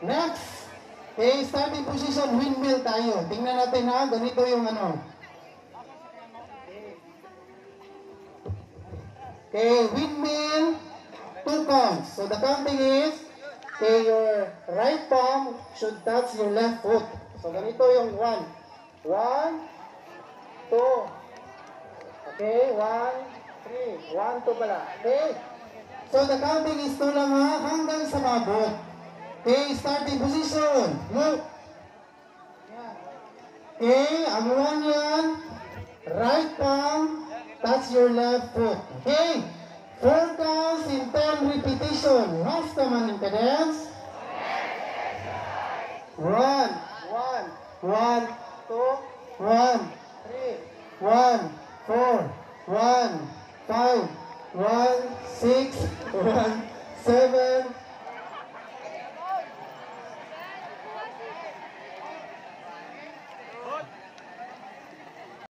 Next. Okay, starting position, windmill tayo. Tingnan natin ha, ganito yung ano. Okay, windmill, 2 counts. So the counting is, okay, your right palm should touch your left foot. So ganito yung 1. 1, 2. Okay, 1, 3. 1, 2 pala. Okay. So the counting is 2 lang ha, hanggang sa mabot. Okay, starting position. Look. Okay, ang 1 yan. Right palm, touch your left foot. Okay, 4 counts in 10 repetition. What's the man in cadence? 1, 1, 2, 1, 3, 1, 4, 1, 5, 1, 6, 1, 7,